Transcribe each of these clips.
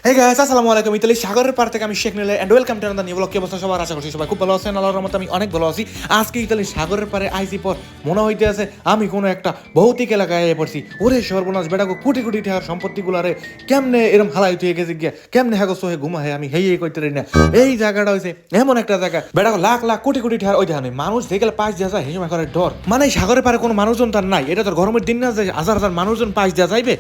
Hey guys, আসসালামু আলাইকুম। Italy সাগরের পার থেকে আমি শেখ নিলে and welcome to another new blog. কি অবস্থা সবার? আশা করছি সবাই খুব ভালো আছেন। আল্লাহর রহমতে আমি অনেক ভালো আছি। আজকে ইতালি সাগরের পারে আইসি পর মনে হইতে আছে আমি কোনো একটা ভৌতিক এলাকায় এসে পড়ছি। ওরে সর্বনাশ, বেটাকে কোটি কোটি টাকার সম্পত্তিগুলারে কেমনে এরম হালাই তুই গেছে গিয়া, কেমনে হাগো সোহে ঘুমা হে আমি হেই কইতে রই না। এই জায়গাটা হইছে এমন একটা জায়গা, বেটাকে লাখ লাখ কোটি কোটি টাকার ওই দেখানে মানুষ দেখলে পাশ দিয়া যায় হেসে করে ডর। মানে সাগরের পারে কোনো মানুষজন তার নাই। এটা তোর গরমের দিন না যে হাজার হাজার মানুষজন পাশ দিয়া যাইবে,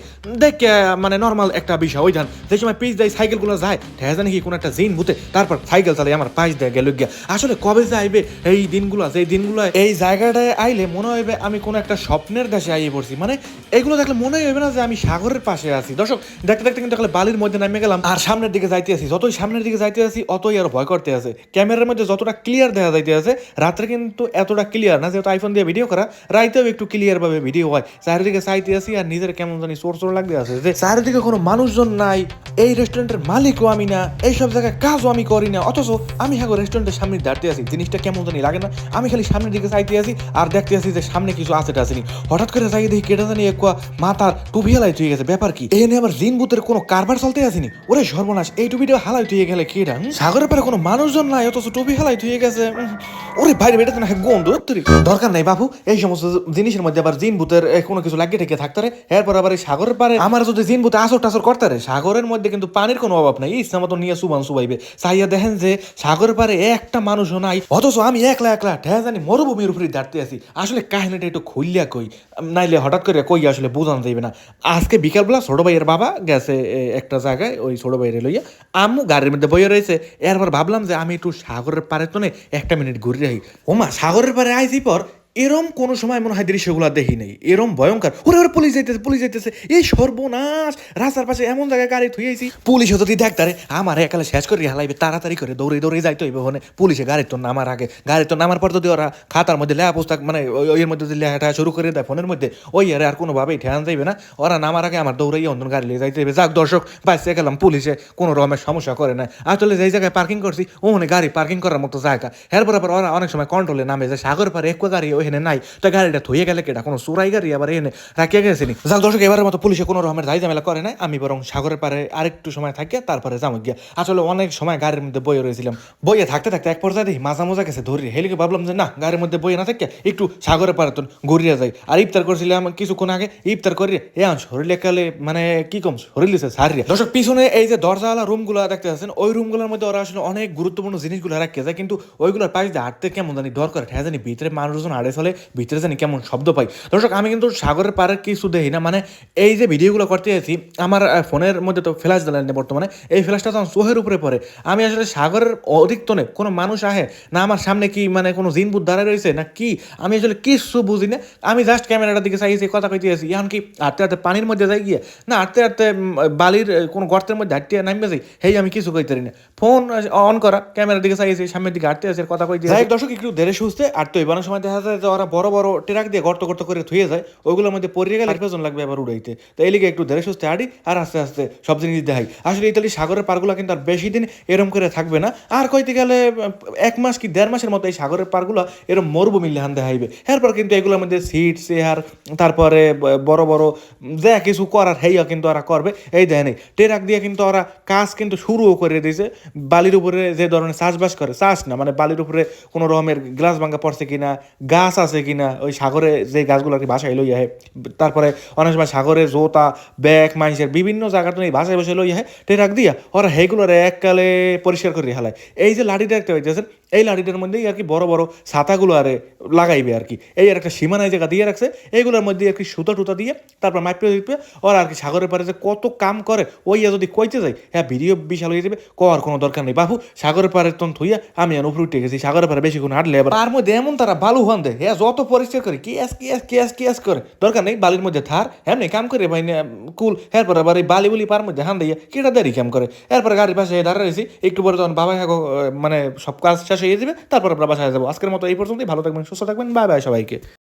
দেখ মানে নর্মাল একটা বিষয়। ওই ধান যে সময় পিচ দেয় সাইকেল গুলো যায় ঠেয়া জানি কি কোন একটা জিন ভূতে তারপর সাইকেল চালাই আমার পাশ দেয় গেল গিয়া। আসলে কবে যে আইবে এই দিনগুলো, যে দিনগুলো এই জায়গাটায় আইলে মনে হইবে আমি কোন একটা স্বপ্নের দেশে আইয়ে পড়ছি। মানে এগুলো দেখলে মনে হইবে না যে আমি সাগরের পাশে আছি। দর্শক দেখতে দেখতে কিন্তু বালির মধ্যে নামে গেলাম আর সামনের দিকে যাইতে আছি। যতই সামনের দিকে যাইতে আছি অতই আর ভয় করতে আছে। ক্যামেরার মধ্যে যতটা ক্লিয়ার দেখা যাইতে আছে, রাত্রে কিন্তু এতটা ক্লিয়ার না, যেহেতু আইফোন দিয়ে ভিডিও করা, রাইতেও একটু ক্লিয়ার ভাবে ভিডিও হয়। চারিদিকে চাইতে আছি আর নিজের কেমন জানি চোর চোর লাগতে আছে যে চারিদিকে কোনো মানুষজন নাই, এই রেস্টুরেন্টের মালিকও আমি না, এইসব জায়গায় কাজও আমি করি না, অথচ আমি হ্যাঁ রেস্টুরেন্টের সামনে দাঁড়িয়ে আছি। জিনিসটা কেমন জানি লাগে না? আমি খালি সামনের দিকে চাইতে আছি আর দেখতে আছি যে সামনে কিছু আছে টাছেনি। হঠাৎ করে চাই দেখি কেটে জানি এক মাথার টুপি হালাই তুই গেছে। ব্যাপার কি? এনে আবার জিন বুতের কোনো কারবার চলতে আসেনি। ওরে সর্বনাশ, এই টুপিটা হালাই তুই গেলে কেডা? সাগরের পারে কোনো মানুষজন নাই অথচ টুপি হালাই তুই গেছে। ওরে বাইরে বেটা তো না গন্ধ দরকার নাই বাবু। এই সমস্ত জিনিসের মধ্যে আবার জিন ভূতের কোনো কিছু লাগিয়ে ঠেকে থাকতে রে। এরপর আবার এই সাগরের পারে আমার যদি জিন ভূতে আসর টাসর করতে রে, সাগরের মধ্যে কিন্তু পানির কোনো অভাব নাই। ইচ্ছা মতো নিয়ে সুবান সুবাইবে। চাইয়া দেখেন যে সাগরের পারে একটা মানুষও নাই, অথচ আমি একলা একলা ঠেয়া জানি মরুভূমির উপরে দাঁড়িয়ে আছি। আসলে কাহিনীটা একটু খুললিয়া কই, নাইলে হঠাৎ করে কই আসলে বোঝানো যাইবে না। আজকে বিকালবেলা ছোট ভাইয়ের বাবা গেছে একটা জায়গায়, ওই ছোট ভাইয়ের লইয়া আম্মু গাড়ির মধ্যে বইয়ে রয়েছে। এরপর ভাবলাম যে আমি একটু সাগরের পারে তো একটা মিনিট ঘুরে রাখি। ওমা, সাগরের পারে আইসি পর এরম কোনো সময় মনে হয় দৃশ্যগুলো দেখি নেই, এরম ভয়ঙ্কর। ওরে ওরে পুলিশ যাইতেছে, পুলিশ যাইতেছে। এই সর্বনাশ, রাস্তার পাশে এমন জায়গায় গাড়ি থুইয়েছি, পুলিশও যদি দেখতারে আমার একালে শেষ করে হালাইবে। তাড়াতাড়ি করে দৌড়ে দৌড়ে যাইতে হইবে ওখানে। পুলিশে গাড়ির তো নামার আগে, গাড়ির তো নামার পর যদি ওরা খাতার মধ্যে লেখা পুস্তক মানে ওইয়ের মধ্যে যদি লেখাটা শুরু করে দেয় ফোনের মধ্যে, ওই আরে আর কোনোভাবেই ঠেয়ান যাইবে না। ওরা নামার আগে আমার দৌড়াইয়া অন্য গাড়ি লিয়ে যাইতে হইবে। যাক দর্শক, বাইসে গেলাম, পুলিশে কোনো রকমের সমস্যা করে না। আসলে যেই জায়গায় পার্কিং করছি ওখানে গাড়ি পার্কিং করার মতো জায়গা। এরপর আবার ওরা অনেক সময় কন্ট্রোলে নামে যে সাগর পারে এক গাড়ি ওখানে নাই, তো গাড়িটা থইয়ে গেলে কেটা কোনো চোরাই গাড়ি আবার এনে রাখিয়া গেছিনি। যাক দর্শক, এবারের মতো পুলিশে কোনো রকমের দায় ঝামেলা করে নাই। আমি বরং সাগরের পারে আরেকটু সময় থাকিয়া তারপরে যাবো গিয়া। আসলে অনেক সময় গাড়ির মধ্যে বইয়ে রয়েছিলাম, বইয়ে থাকতে থাকতে এক পর্যায়ে দেখি মাজা মোজা গেছে ধরি হেলিকে। ভাবলাম যে না, গাড়ির মধ্যে বইয়ে না থাকিয়া একটু সাগরের পারে তো ঘুরিয়া যাই। আর ইফতার করছিলাম কিছুক্ষণ আগে, ইফতার করি শরীরে কালে মানে কি কম শরীর দিচ্ছে সারিয়া। দর্শক পিছনে এই যে দরজাওয়ালা রুমগুলো দেখতে পাচ্ছেন, ওই রুমগুলোর মধ্যে ওরা আসলে অনেক গুরুত্বপূর্ণ জিনিসগুলো রাখিয়ে যায়, কিন্তু ওইগুলোর পাশ দিয়ে হাঁটতে কেমন জানি ডর করে। হ্যাঁ জানি ভিতরে মানুষজন হাঁটে চলে, ভিতরে জানি কেমন শব্দ পাই। দর্শক আমি কিন্তু সাগরের পাড়ের কিছু দেখি না। মানে এই যে ভিডিওগুলো করতে যাচ্ছি, আমার ফোনের মধ্যে তো ফ্ল্যাশ দিলেন বর্তমানে, এই ফ্ল্যাশটা তখন চোখের উপরে পড়ে। আমি আসলে সাগরের অধিকতনে কোনো মানুষ আহে না, আমার সামনে কি মানে কোনো জিন ভূত দাঁড়ায় রয়েছে না কি, আমি আসলে কিছু বুঝি না। আমি জাস্ট ক্যামেরাটার দিকে চাইছি, কথা কইতে আছি। এখন কি হাঁটতে হাঁটতে পানির মধ্যে যাই গিয়ে না হাঁটতে হাঁটতে বালির কোনো গর্তের মধ্যে হাঁটতে নামবে যাই, হেই আমি কিছু কইতে পারি না। ফোন অন করা, ক্যামেরার দিকে চাইছি, সামনের দিকে হাঁটতে আছে, কথা কইতে আছি। দর্শক একটু ধীরে সুস্থে হাঁটতে হইব। অনেক সময় দেখা যায় যে ওরা বড় বড় ট্রাক দিয়ে গর্ত গর্ত করে থুয়ে যায়, ওইগুলোর মধ্যে পড়ে গেলে প্রয়োজন লাগবে আবার উড়াইতে। তো এই লিগে একটু ধীরে সুস্থে হাঁটি আর আস্তে আস্তে সব জিনিস দেখাই। আসলে ইতালি সাগরের পারগুলো কিন্তু আর বেশি দিন এরম করে থাকবে না। আর কইতে গেলে 1 মাস কি 1.5 মাসের মতো এই সাগরের পারগুলো এরম মরুভূমি লেহান দেখাইবে। এরপর কিন্তু এগুলোর মধ্যে সিট চেয়ার, তারপরে বড় বড় যা কিছু করার হেইয়া কিন্তু ওরা করবে। এই দেয় নেই ট্রাক দিয়ে কিন্তু ওরা কাজ কিন্তু শুরুও করে দিয়েছে। বালির উপরে যে ধরনের চাষবাস করে, চাষ না মানে বালির উপরে কোনো রকমের গ্লাস ভাঙ্গা পড়ছে কিনা, গাছ আছে কিনা, ওই সাগরে যে গাছগুলো আর কি বাসায় লইয়া হয়। তারপরে অনেক সময় সাগরে জোতা ব্যাগ মানুষের বিভিন্ন জায়গাতে এই বাসায় বসে লইয়া হয় ট্রাক দিয়া, ওরা সেইগুলোর এককালে পরিষ্কার করে হালায়। এই যে লাঠিটা দেখতে পাইতেছেন, এই লাঠিটার মধ্যেই আর কি বড় বড় ছাতাগুলো আরে লাগাইবে আর কি। এই আর একটা সীমানায় জায়গা দিয়ে রাখছে, এইগুলোর মধ্যে আর কি সুতা টুতা দিয়ে তারপর মাইপে দিবে। ওরা আর কি সাগরের পারে যে কত কাম করে, ওইয়া যদি কইতে যাই হ্যাঁ ভিডিও বিশাল হয়ে যাবে, কর কোনো দরকার নেই বাবু। সাগরের পারে তখন থুইয়া আমি উপরে উঠে গেছি। সাগরের পারে বেশি কোনো হাঁটলে তার মধ্যে এমন তারা বালু হান দেয়, হ্যাঁ যত পরিষ্কার করে কি করে দরকার নেই। বালির মধ্যে থার এমনি কাম করে ভাই কুল। এরপর আবার এই বালি বলি পার মধ্যে হান দিয়ে কেটা দেরি কাম করে। এরপরে গাড়ির পাশে দাঁড়িয়ে রয়েছি, একটু পরে তখন বাবা মানে সব কাজ শেষ হয়ে যাবে, তারপর আমরা বাসায় যাবো। আজকের মতো এই পর্যন্তই। ভালো থাকবেন, সুস্থ থাকবেন, বাই বাই সবাইকে।